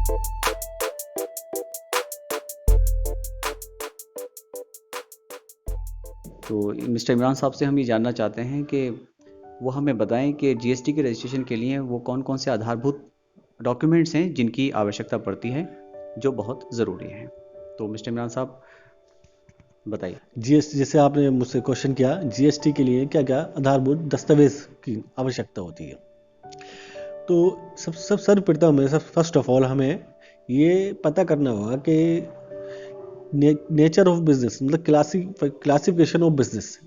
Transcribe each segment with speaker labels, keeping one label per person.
Speaker 1: तो मिस्टर इमरान साहब से हम ये जानना चाहते हैं कि वो हमें बताएं कि जीएसटी के रजिस्ट्रेशन के लिए वो कौन कौन से आधारभूत डॉक्यूमेंट्स हैं जिनकी आवश्यकता पड़ती है, जो बहुत ज़रूरी हैं। तो मिस्टर इमरान साहब बताइए।
Speaker 2: जीएसटी, जैसे आपने मुझसे क्वेश्चन किया, जीएसटी के लिए क्या क्या आधारभूत दस्तावेज की आवश्यकता होती है। तो सब सर्वप्रथम में फर्स्ट ऑफ ऑल हमें ये पता करना होगा कि नेचर ऑफ बिजनेस, मतलब क्लासिफिकेशन ऑफ बिजनेस,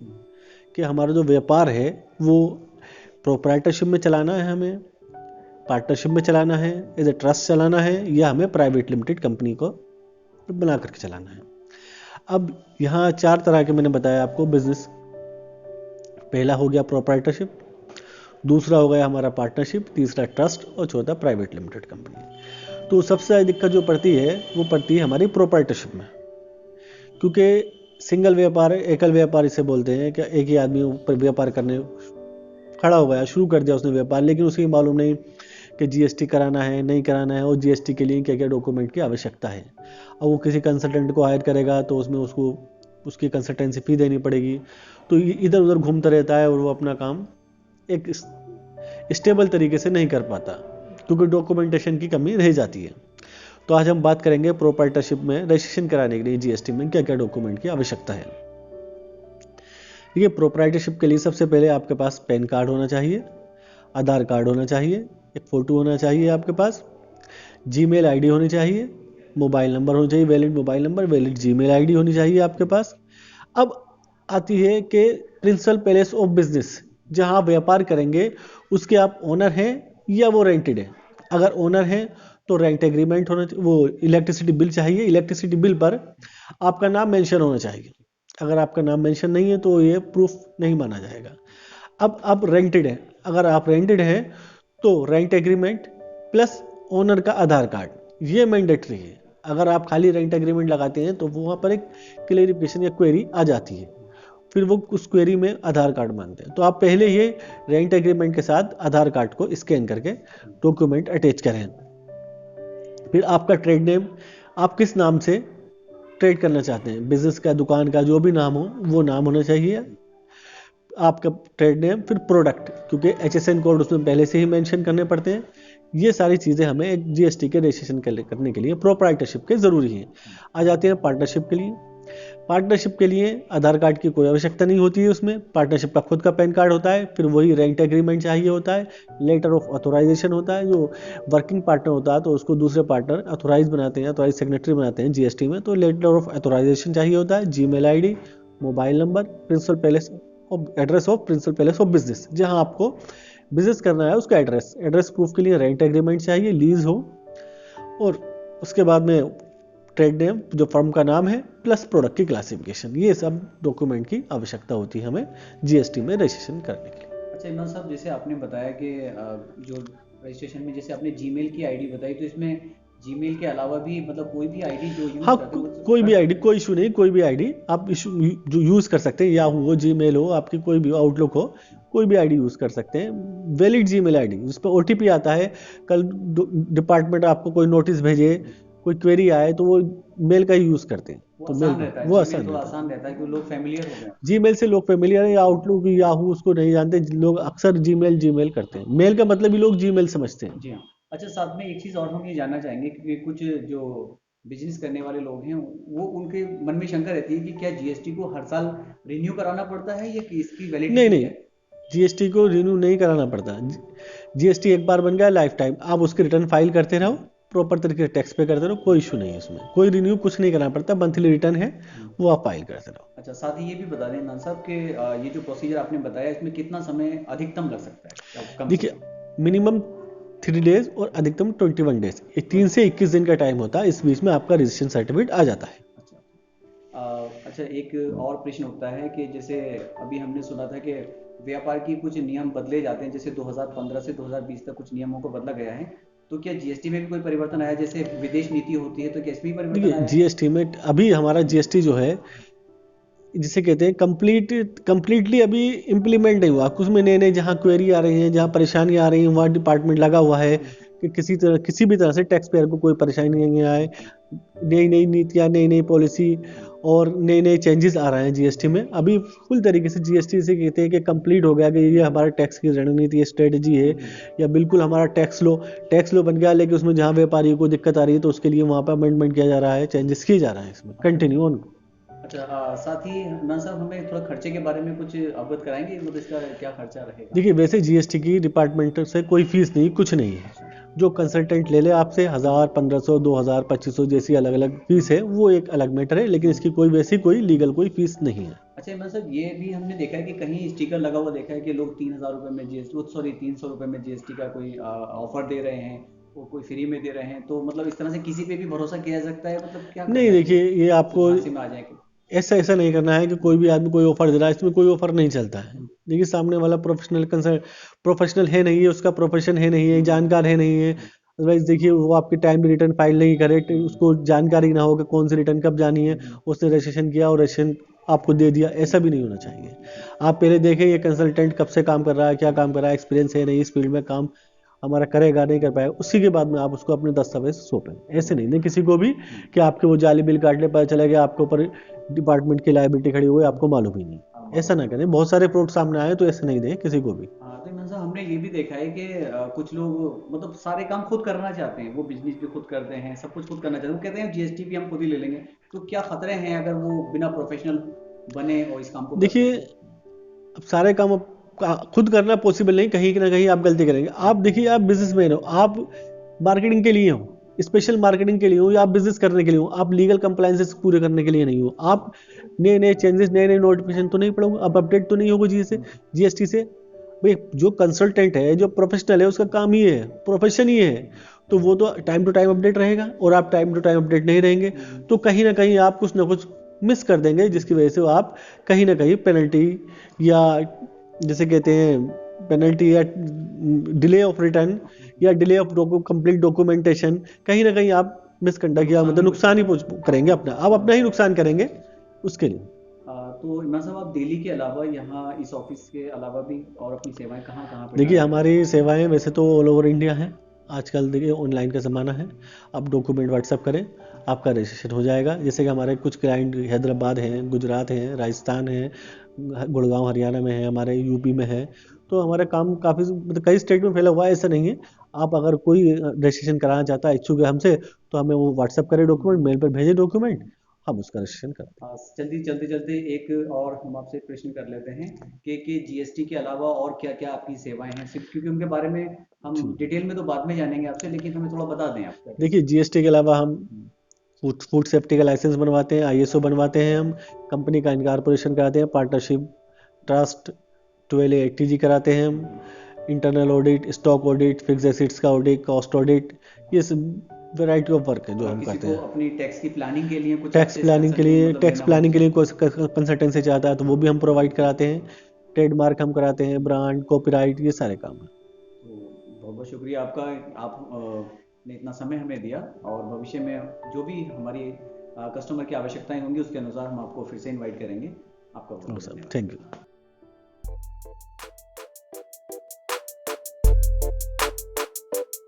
Speaker 2: कि हमारा जो व्यापार है वो प्रोप्राइटरशिप में चलाना है, हमें पार्टनरशिप में चलाना है, एज ए ट्रस्ट चलाना है, या हमें प्राइवेट लिमिटेड कंपनी को बना करके चलाना है। अब यहाँ 4 तरह के मैंने बताया आपको बिजनेस। पहला हो गया प्रोप्राइटरशिप, दूसरा हो गया हमारा पार्टनरशिप, तीसरा ट्रस्ट, और चौथा प्राइवेट लिमिटेड कंपनी। तो सबसे ज़्यादा दिक्कत जो पड़ती है वो पड़ती है हमारी प्रोप्राइटरशिप में, क्योंकि सिंगल व्यापार, एकल व्यापार इसे बोलते हैं कि एक ही आदमी ऊपर व्यापार करने खड़ा हो गया, शुरू कर दिया उसने व्यापार, लेकिन उसे मालूम नहीं कि जीएसटी कराना है नहीं कराना है, और जीएसटी के लिए क्या क्या डॉक्यूमेंट की आवश्यकता है। और वो किसी कंसल्टेंट को हायर करेगा तो उसमें उसको उसकी कंसल्टेंसी फी देनी पड़ेगी, तो इधर उधर घूमता रहता है और वो अपना काम एक स्टेबल तरीके से नहीं कर पाता, क्योंकि डॉक्यूमेंटेशन की कमी रह जाती है। तो आज हम बात करेंगे प्रोप्राइटरशिप में रजिस्ट्रेशन कराने के लिए जीएसटी में क्या क्या डॉक्यूमेंट की आवश्यकता है। ये प्रोप्राइटरशिप के लिए सबसे पहले आपके पास पैन कार्ड होना चाहिए, आधार कार्ड होना चाहिए, एक फ़ोटो होना चाहिए आपके पास, जीमेल आईडी होनी चाहिए, मोबाइल नंबर होना चाहिए, valid mobile number, valid Gmail ID होनी चाहिए आपके पास। अब आती है कि प्रिंसिपल प्लेस ऑफ बिजनेस, जहां आप व्यापार करेंगे उसके आप ओनर हैं या वो रेंटेड है। अगर ओनर हैं तो रेंट एग्रीमेंट होना चाहिए, वो इलेक्ट्रिसिटी बिल चाहिए, इलेक्ट्रिसिटी बिल पर आपका नाम मेंशन होना चाहिए। अगर आपका नाम मेंशन नहीं है तो ये प्रूफ नहीं माना जाएगा। अब आप रेंटेड है, अगर आप रेंटेड हैं तो रेंट एग्रीमेंट प्लस ओनर का आधार कार्ड, ये मैंडेटरी है। अगर आप खाली रेंट एग्रीमेंट लगाते हैं तो वहाँ पर एक क्लेरिफिकेशन या क्वेरी आ जाती है, फिर वो उस क्वेरी में आधार कार्ड मांगते हैं। तो आप पहले ये रेंट एग्रीमेंट के साथ आधार कार्ड को स्कैन करके डॉक्यूमेंट अटैच करें। फिर आपका ट्रेड नेम, आप किस नाम से ट्रेड करना चाहते हैं, बिजनेस का, दुकान का, जो भी नाम हो वो नाम होना चाहिए आपका ट्रेड नेम। फिर प्रोडक्ट, क्योंकि HSN कोड उसमें पहले से ही मेंशन करने पड़ते हैं। ये सारी चीज़ें हमें एक जीएसटी के रजिस्ट्रेशन करने के लिए प्रोप्राइटरशिप के ज़रूरी हैं। आ जाते हैं पार्टनरशिप के लिए। पार्टनरशिप के लिए आधार कार्ड की कोई आवश्यकता नहीं होती है, उसमें पार्टनरशिप का खुद का पैन कार्ड होता है, फिर वही रेंट एग्रीमेंट चाहिए होता है, लेटर ऑफ ऑथोराइजेशन होता है। जो वर्किंग पार्टनर होता है तो उसको दूसरे पार्टनर ऑथोराइज बनाते हैं, ऑथोराइज सेक्रेटरी बनाते हैं जीएसटी में, तो लेटर ऑफ ऑथोराइजेशन चाहिए होता है, Gmail ID, mobile number, principal place address of principal place of business, जहां आपको बिजनेस करना है उसका एड्रेस प्रूफ के लिए रेंट एग्रीमेंट चाहिए, लीज हो, और उसके बाद में ट्रेड नेम जो फर्म का नाम है प्लस प्रोडक्ट की क्लासिफिकेशन, ये सब डॉक्यूमेंट की आवश्यकता होती है हमें जीएसटी में रजिस्ट्रेशन करने के लिए।
Speaker 1: अच्छा इमरान साहब, जैसे आपने बताया कि जो रजिस्ट्रेशन में जैसे आपने जीमेल की आईडी बताई, तो इसमें जीमेल के अलावा भी मतलब कोई भी आईडी जो यूज
Speaker 2: हाँ,
Speaker 1: करते हैं
Speaker 2: कोई भी आईडी, कोई इशू नहीं, कोई भी आईडी आप जो यूज़ कर सकते हैं, याहू हो, जीमेल हो, आपकी कोई भी आउटलुक हो, कोई भी आईडी यूज़ कर सकते हैं। वैलिड जीमेल आईडी, जिस पर ओटीपी आता है, कल डिपार्टमेंट आपको कोई नोटिस भेजे, कोई क्वेरी आए तो वो मेल का ही यूज़ करते हैं।
Speaker 1: वो
Speaker 2: तो
Speaker 1: आसान
Speaker 2: मेल
Speaker 1: रहता है,
Speaker 2: वो
Speaker 1: जीमेल
Speaker 2: आसान
Speaker 1: थोड़ा
Speaker 2: रहता है।
Speaker 1: आसान रहता है क्योंकि लोग फेमिलियर हो गए हैं।
Speaker 2: जीमेल से लोग फेमिलियर है, या आउटलुक, याहू उसको नहीं जानते लोग, अक्सर जीमेल करते हैं। मेल का मतलब ही लोग जीमेल समझते हैं।
Speaker 1: जी हाँ। अच्छा, साथ में एक चीज़ और हम ये जानना चाहेंगे कि कुछ जो बिजनेस करने वाले लोग हैं वो उनके मन में शंका रहती है कि क्या जीएसटी को हर साल रिन्यू कराना पड़ता है या कि इसकी वैलिडिटी
Speaker 2: नहीं,
Speaker 1: है?
Speaker 2: जीएसटी को रिन्यू नहीं कराना पड़ता। जीएसटी एक बार बन गया लाइफ टाइम, आप उसके रिटर्न फाइल करते रहो, प्रॉपर तरीके से टैक्स पे करते रहो, कोई इशू नहीं है उसमें, कोई रिन्यू कुछ नहीं करना पड़ता। मंथली रिटर्न है वो आप फाइल करते रहो।
Speaker 1: अच्छा, साथ ही ये भी बता दें इमरान साहब कि ये जो प्रोसीजर आपने बताया इसमें कितना समय अधिकतम लग सकता है या कम से
Speaker 2: देखिए,
Speaker 1: कम?
Speaker 2: मिनिमम 3 डेज और अधिकतम 21 डेज, 3 से 21 दिन का टाइम होता है। इस बीच में आपका रजिस्ट्रेशन सर्टिफिकेट आ जाता है।
Speaker 1: अच्छा, एक और प्रश्न उठता है कि जैसे अभी हमने सुना था कि व्यापार की कुछ नियम बदले जाते हैं, जैसे 2015 से 2020 तक कुछ नियमों को बदला गया है, तो क्या जीएसटी में भी कोई परिवर्तन आया? जैसे विदेश नीति होती है तो क्या इसमें भी परिवर्तन
Speaker 2: देखिए,
Speaker 1: आया है?
Speaker 2: जीएसटी में अभी हमारा जीएसटी जो है, जिसे कहते हैं कंप्लीटली अभी इम्प्लीमेंट नहीं हुआ। कुछ में नए नए जहाँ क्वेरी आ रही हैं, जहाँ परेशानी आ रही है, वहाँ डिपार्टमेंट लगा हुआ है कि किसी भी तरह से टैक्स पेयर को कोई परेशानी नहीं आए। नई नई नीतियाँ, नई नई पॉलिसी और नए नए चेंजेस आ रहे हैं जीएसटी में। अभी फुल तरीके से जीएसटी से कहते हैं कि कंप्लीट हो गया कि ये हमारा टैक्स की रणनीति, स्ट्रेटजी है, या बिल्कुल हमारा टैक्स लो बन गया, लेकिन उसमें जहाँ व्यापारियों को दिक्कत आ रही है तो उसके लिए वहाँ पर अमेंडमेंट किया जा रहा है, चेंजेस किए जा रहे हैं इसमें। Continue on.
Speaker 1: अच्छा, साथ ही इमरान साहब हमें थोड़ा खर्चे के बारे में कुछ अवगत कराएंगे, मतलब इसका क्या खर्चा रहेगा?
Speaker 2: देखिए, वैसे जीएसटी की डिपार्टमेंट से कोई फीस नहीं, कुछ नहीं है। जो कंसल्टेंट ले ले आपसे 1000, 1500, 2000, 2500 जैसी अलग अलग फीस है, वो एक अलग मैटर है, लेकिन इसकी कोई लीगल कोई फीस नहीं है।
Speaker 1: अच्छा इमरान साहब, ये भी हमने देखा है कि कहीं स्टिकर लगा हुआ देखा है कि लोग 3000 रुपये में जीएसटी, सॉरी 300 रुपये में जीएसटी का कोई ऑफर दे रहे हैं, वो कोई फ्री में दे रहे हैं, तो मतलब इस तरह से किसी पे भी भरोसा किया जा सकता है, मतलब क्या
Speaker 2: नहीं,
Speaker 1: करना
Speaker 2: देखिए,
Speaker 1: चाहिए
Speaker 2: ये
Speaker 1: कुछ
Speaker 2: आपको
Speaker 1: झांसे में आ जाए कि?
Speaker 2: ऐसा नहीं करना है कि कोई भी आदमी कोई ऑफर दे रहा है, इसमें कोई ऑफर नहीं चलता है। देखिए, सामने वाला प्रोफेशनल है नहीं है, उसका प्रोफेशन है नहीं है, जानकार है नहीं है। अदरवाइज देखिए, वो आपकी टाइम भी रिटर्न फाइल नहीं करे, उसको जानकारी ना हो कि कौन सी रिटर्न कब जानी है, उसने रजिस्ट्रेशन किया और रजिस्ट्रेशन आपको दे दिया, ऐसा भी नहीं होना चाहिए। आप पहले देखें ये कंसल्टेंट कब से काम कर रहा है, क्या काम कर रहा है, एक्सपीरियंस है नहीं इस फील्ड में, काम हमारा करेगा नहीं कर पाएगा, उसी के बाद में आप उसको अपने दस्तावेज सौंपें। ऐसे नहीं किसी को भी कि आपके वो जाली बिल काटने पता चला कि आपके ऊपर डिपार्टमेंट की लायबिलिटी खड़ी हुई, आपको मालूम ही नहीं। ऐसा ना करें, बहुत सारे फ्रॉड सामने आए, तो ऐसे नहीं दें किसी को भी।
Speaker 1: हाँ, तो इमरान साहब हमने ये भी देखा है कि कुछ लोग मतलब सारे काम खुद करना चाहते हैं, वो बिजनेस भी खुद करते हैं, सब कुछ खुद करना चाहते हैं, वो कहते हैं जीएसटी भी हम खुद ही ले लेंगे। तो क्या खतरे हैं अगर वो बिना प्रोफेशनल बने और इस काम को करते
Speaker 2: देखिए,
Speaker 1: हैं तो?
Speaker 2: अब सारे काम खुद करना पॉसिबल नहीं, कहीं ना कहीं आप गलती करेंगे। आप देखिए, आप बिजनेसमैन हो, आप मार्केटिंग के लिए हो, स्पेशल मार्केटिंग के लिए हो, या आप बिजनेस करने के लिए हो, आप लीगल कंप्लायंसेस पूरे करने के लिए नहीं हो। आप नए नए चेंजेस, नए नए नोटिफिकेशन तो नहीं पढ़ोगे, आप अपडेट तो नहीं होगे जीएसटी से। भाई, जो कंसल्टेंट है, जो प्रोफेशनल है, उसका काम ही है, प्रोफेशन ही है, तो वो तो टाइम टू टाइम अपडेट रहेगा, और आप टाइम टू टाइम अपडेट नहीं रहेंगे तो कहीं ना कहीं आप कुछ ना कुछ मिस कर देंगे, जिसकी वजह से आप कहीं ना कहीं पेनल्टी, या जैसे कहते हैं पेनल्टी, या डिले ऑफ रिटर्न, या डिले ऑफ कंप्लीट डॉक्यूमेंटेशन, कहीं ना कहीं आप मिसकंडक्ट या मतलब नुकसान ही करेंगे, आप अपना ही नुकसान करेंगे उसके लिए।
Speaker 1: तो इमरान साहब, आप दिल्ली के अलावा यहाँ इस ऑफिस के अलावा भी और अपनी सेवाएं कहाँ कहाँ पे
Speaker 2: देखिए,
Speaker 1: डाल रहे
Speaker 2: हमारी सेवाएं वैसे तो ऑल ओवर इंडिया हैं। आजकल देखिए, ऑनलाइन का ज़माना है। आप डॉक्यूमेंट व्हाट्सअप करें, आपका रजिस्ट्रेशन हो जाएगा। जैसे कि हमारे कुछ क्लाइंट हैदराबाद हैं, गुजरात हैं, राजस्थान हैं, गुड़गांव हरियाणा में है, हमारे यूपी में है। तो हमारा काम काफ़ी मतलब कई स्टेट में फैला हुआ है, ऐसा नहीं है। आप अगर कोई रजिस्ट्रेशन कराना चाहता है, इच्छुक है हमसे, तो हमें वो व्हाट्सअप करें, डॉक्यूमेंट मेल पर भेजें, डॉक्यूमेंट हम उसका रजिस्ट्रेशन करते हैं।
Speaker 1: जल्दी चलते चलते एक और हम आपसे प्रश्न कर लेते हैं कि जीएसटी के अलावा और क्या क्या आपकी सेवाएं हैं, सिर्फ क्योंकि उनके बारे में हम
Speaker 2: ठीक।
Speaker 1: डिटेल में तो बाद में जानेंगे आपसे, लेकिन हमें थोड़ा बता दें आप क्या क्या
Speaker 2: देखिए, जीएसटी के अलावा हम
Speaker 1: हम्म,
Speaker 2: फूड सेफ्टी का लाइसेंस बनवाते हैं, आईएसओ बनवाते हैं, हम कंपनी का इनकॉर्पोरेशन कराते हैं, पार्टनरशिप, ट्रस्ट, 12A ATG कराते हैं हम, internal audit, stock audit, fix assets का ऑडिट, कॉस्ट ऑडिट, ये सब वैरायटी ऑफ वर्क है जो
Speaker 1: अगर
Speaker 2: हम
Speaker 1: किसी
Speaker 2: करते
Speaker 1: को
Speaker 2: हैं।
Speaker 1: अपनी टैक्स की प्लानिंग के लिए कुछ
Speaker 2: टैक्स
Speaker 1: आपसे
Speaker 2: प्लानिंग के
Speaker 1: कंसल्टिंग
Speaker 2: लिए
Speaker 1: मतलब
Speaker 2: टैक्स
Speaker 1: लेना हो
Speaker 2: प्लानिंग के
Speaker 1: तो?
Speaker 2: लिए कोई कंसल्टेंसी चाहता है तो वो भी हम प्रोवाइड कराते हैं। ट्रेडमार्क हम कराते हैं, ब्रांड, कॉपीराइट, ये सारे काम हैं।
Speaker 1: तो बहुत बहुत शुक्रिया आपका, आप ने इतना समय हमें दिया, और भविष्य में जो भी हमारी कस्टमर की आवश्यकताएं होंगी उसके अनुसार हम आपको फिर से इनवाइट करेंगे। आपका बहुत बहुत
Speaker 2: सर,
Speaker 1: धन्यवाद।
Speaker 2: Thank you.